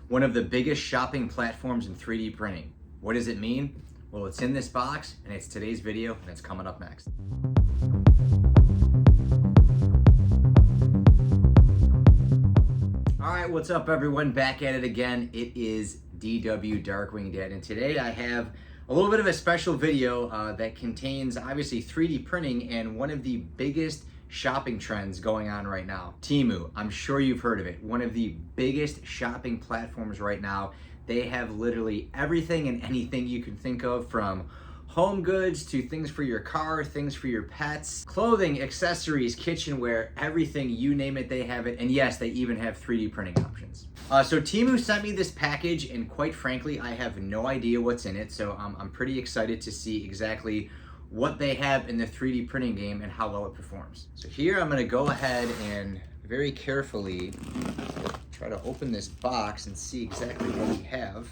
one of the biggest shopping platforms in 3D printing. What does it mean? Well, it's in this box, and it's today's video, and it's coming up next. All right, what's up everyone? Back at it again. It is DW Darkwing Dad, and today I have a little bit of a special video that contains obviously 3D printing and one of the biggest shopping trends going on right now. Temu, I'm sure you've heard of it. One of the biggest shopping platforms right now. They have literally everything and anything you can think of, from home goods to things for your car, things for your pets, clothing, accessories, kitchenware, everything, you name it, they have it. And yes, they even have 3D printing options. So Temu sent me this package, and quite frankly, I have no idea what's in it. So I'm pretty excited to see exactly what they have in the 3D printing game and how well it performs. So here I'm gonna go ahead and very carefully try to open this box and see exactly what we have.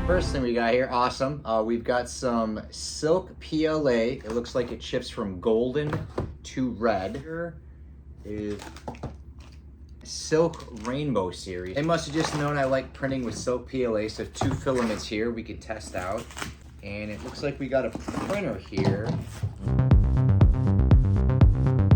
First thing we got here, awesome. We've got some silk PLA. It looks like it shifts from golden to red. Here is silk rainbow series. They must have just known I like printing with silk PLA, so 2 filaments here we could test out. And it looks like we got a printer here.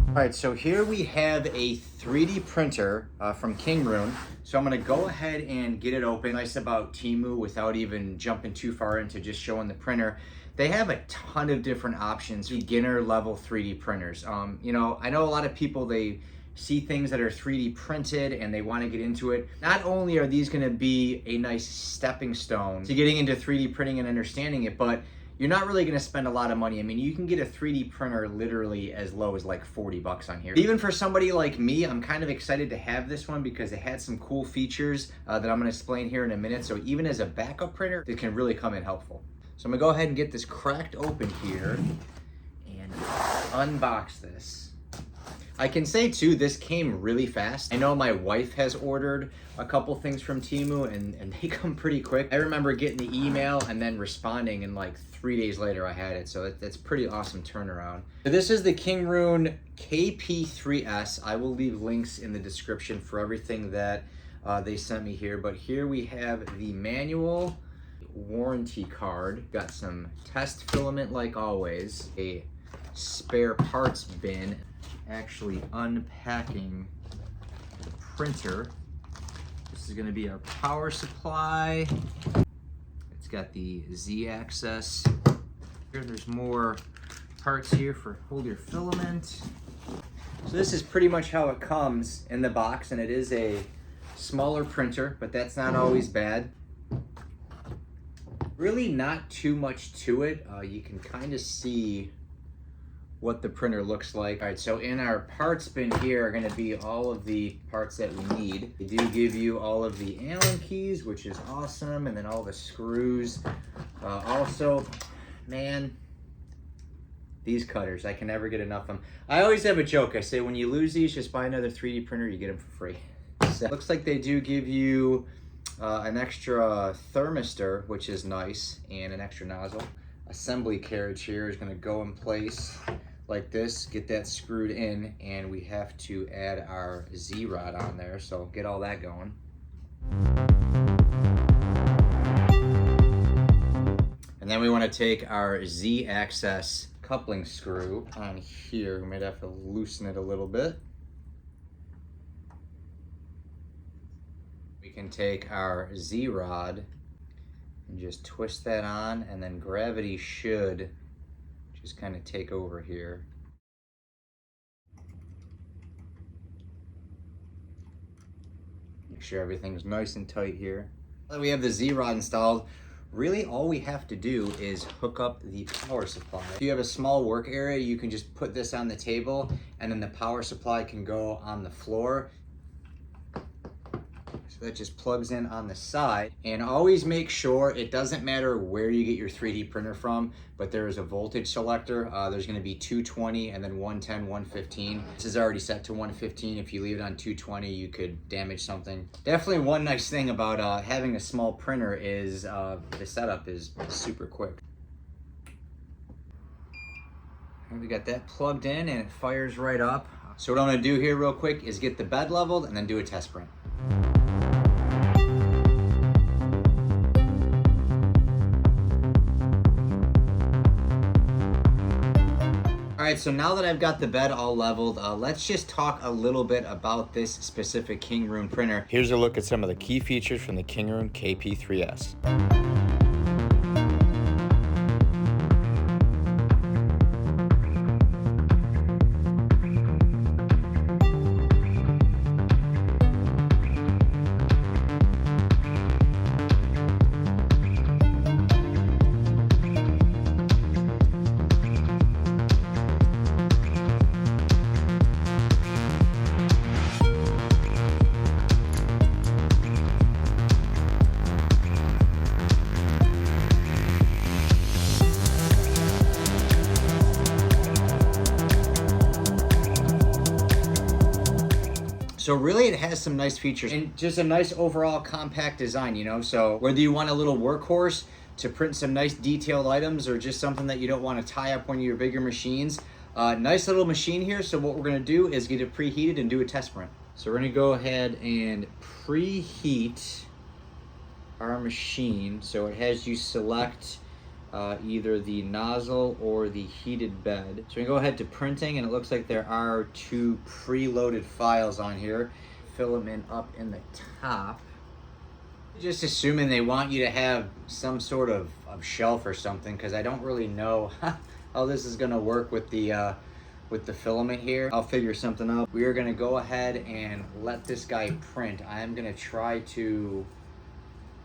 All right, so here we have a 3D printer from Kingroon. So I'm gonna go ahead and get it open. Nice about Temu, without even jumping too far into just showing the printer. They have a ton of different options, beginner level 3D printers. You know, I know a lot of people, they see things that are 3D printed and they want to get into it. Not only are these going to be a nice stepping stone to getting into 3D printing and understanding it, but you're not really going to spend a lot of money. I mean, you can get a 3D printer literally as low as like 40 bucks on here. Even for somebody like me, I'm kind of excited to have this one because it had some cool features that I'm going to explain here in a minute. So even as a backup printer, it can really come in helpful. So I'm going to go ahead and get this cracked open here and unbox this. I can say too, this came really fast. I know my wife has ordered a couple things from Temu and they come pretty quick. I remember getting the email and then responding, and like 3 days later I had it. So that's pretty awesome turnaround. So this is the Kingroon KP3S. I will leave links in the description for everything that they sent me here. But here we have the manual, warranty card, got some test filament like always, a spare parts bin, actually unpacking the printer. This is going to be our power supply. It's got the Z-axis. Here there's more parts here for hold your filament. So this is pretty much how it comes in the box, and it is a smaller printer, but that's not always bad. Really not too much to it. You can kind of see what the printer looks like. All right, so in our parts bin here are gonna be all of the parts that we need. They do give you all of the Allen keys, which is awesome, and then all the screws. Also, man, these cutters, I can never get enough of them. I always have a joke. I say when you lose these, just buy another 3D printer, you get them for free. So, looks like they do give you an extra thermistor, which is nice, and an extra nozzle. Assembly carriage here is going to go in place like this, get that screwed in, and we have to add our Z-rod on there, so get all that going. And then we want to take our Z-axis coupling screw on here. We might have to loosen it a little bit. We can take our Z-rod and just twist that on, and then gravity should just kind of take over here. Make sure everything's nice and tight here. Now that we have the Z-rod installed, really all we have to do is hook up the power supply. If you have a small work area, you can just put this on the table, and then the power supply can go on the floor. So that just plugs in on the side. And always make sure, it doesn't matter where you get your 3D printer from, but there is a voltage selector. There's gonna be 220 and then 110, 115. This is already set to 115. If you leave it on 220, you could damage something. Definitely one nice thing about having a small printer is the setup is super quick. And we got that plugged in and it fires right up. So what I'm gonna do here real quick is get the bed leveled and then do a test print. All right, so now that I've got the bed all leveled, let's just talk a little bit about this specific Kingroon printer. Here's a look at some of the key features from the Kingroon KP3S. So really it has some nice features and just a nice overall compact design, you know? So whether you want a little workhorse to print some nice detailed items or just something that you don't want to tie up one of your bigger machines, nice little machine here. So what we're gonna do is get it preheated and do a test print. So we're gonna go ahead and preheat our machine. So it has you select either the nozzle or the heated bed. So we go ahead to printing, and it looks like there are 2 preloaded files on here. Filament up in the top. Just assuming they want you to have some sort of shelf or something, because I don't really know how this is gonna work with the filament here. I'll figure something out. We are gonna go ahead and let this guy print. I am gonna try to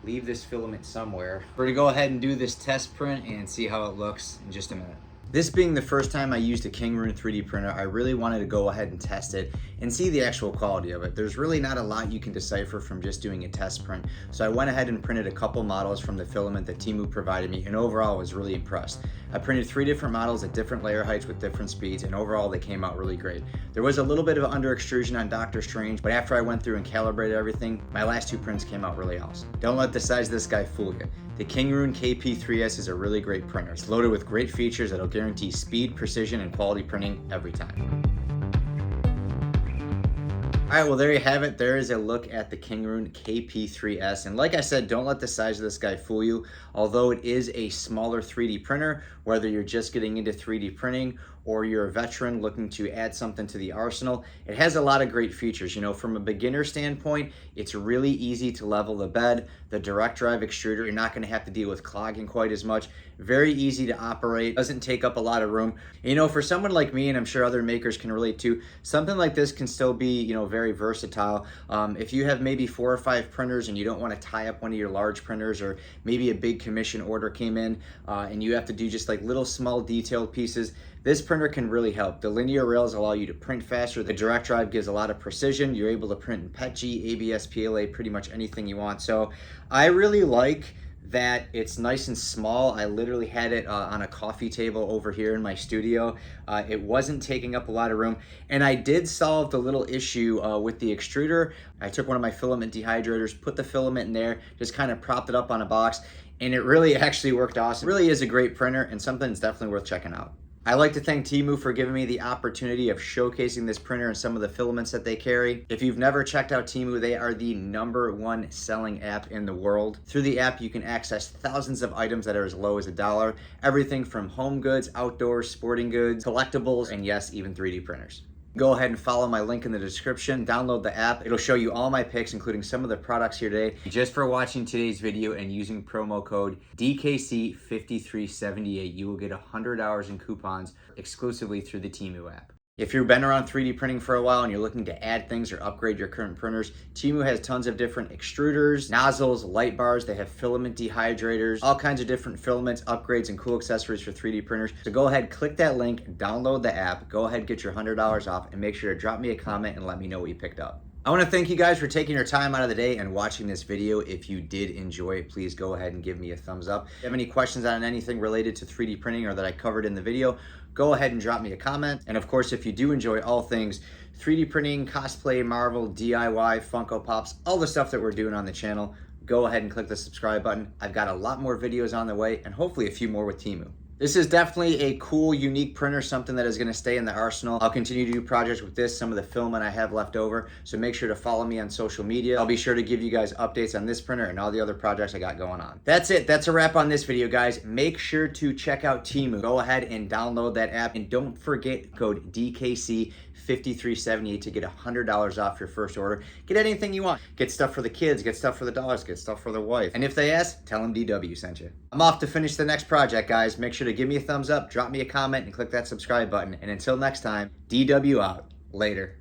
leave this filament somewhere. We're gonna go ahead and do this test print and see how it looks in just a minute. This being the first time I used a Kingroon 3D printer, I really wanted to go ahead and test it and see the actual quality of it. There's really not a lot you can decipher from just doing a test print. So I went ahead and printed a couple models from the filament that Temu provided me, and overall I was really impressed. I printed 3 different models at different layer heights with different speeds, and overall they came out really great. There was a little bit of under extrusion on Dr. Strange, but after I went through and calibrated everything, my last 2 prints came out really awesome. Don't let the size of this guy fool you. The Kingroon KP3S is a really great printer. It's loaded with great features that'll guarantee speed, precision, and quality printing every time. All right, well, there you have it. There is a look at the Kingroon KP3S. And like I said, don't let the size of this guy fool you. Although it is a smaller 3D printer, whether you're just getting into 3D printing or you're a veteran looking to add something to the arsenal, it has a lot of great features. You know, from a beginner standpoint, it's really easy to level the bed. The direct drive extruder, you're not gonna have to deal with clogging quite as much. Very easy to operate, doesn't take up a lot of room. You know, for someone like me, and I'm sure other makers can relate too, something like this can still be, you know, very versatile. If you have maybe 4 or 5 printers and you don't want to tie up one of your large printers, or maybe a big commission order came in and you have to do just like little small detailed pieces, this printer can really help. The linear rails allow you to print faster. The direct drive gives a lot of precision. You're able to print in PETG, ABS, PLA, pretty much anything you want. So I really like that it's nice and small. I literally had it on a coffee table over here in my studio. It wasn't taking up a lot of room, and I did solve the little issue with the extruder. I took one of my filament dehydrators, put the filament in there, just kind of propped it up on a box, and it really actually worked awesome. It really is a great printer and something that's definitely worth checking out. I'd like to thank Temu for giving me the opportunity of showcasing this printer and some of the filaments that they carry. If you've never checked out Temu, they are the #1 selling app in the world. Through the app, you can access thousands of items that are as low as $1. Everything from home goods, outdoors, sporting goods, collectibles, and yes, even 3D printers. Go ahead and follow my link in the description. Download the app. It'll show you all my picks, including some of the products here today. Just for watching today's video and using promo code DKC5378, you will get $100 in coupons exclusively through the Temu app. If you've been around 3D printing for a while and you're looking to add things or upgrade your current printers, Temu has tons of different extruders, nozzles, light bars. They have filament dehydrators, all kinds of different filaments, upgrades, and cool accessories for 3D printers. So go ahead, click that link, download the app, go ahead, get your $100 off, and make sure to drop me a comment and let me know what you picked up. I want to thank you guys for taking your time out of the day and watching this video. If you did enjoy it, please go ahead and give me a thumbs up. If you have any questions on anything related to 3D printing or that I covered in the video, go ahead and drop me a comment. And of course, if you do enjoy all things 3D printing, cosplay, Marvel, DIY, Funko Pops, all the stuff that we're doing on the channel, go ahead and click the subscribe button. I've got a lot more videos on the way and hopefully a few more with Temu. This is definitely a cool, unique printer, something that is going to stay in the arsenal. I'll continue to do projects with this, some of the filament I have left over. So make sure to follow me on social media. I'll be sure to give you guys updates on this printer and all the other projects I got going on. That's it. That's a wrap on this video, guys. Make sure to check out Temu. Go ahead and download that app. And don't forget code DKC5378 to get $100 off your first order. Get anything you want. Get stuff for the kids, get stuff for the dogs, get stuff for the wife. And if they ask, tell them DW sent you. I'm off to finish the next project, guys. Make sure to give me a thumbs up, drop me a comment, and click that subscribe button. And until next time, DW out. Later.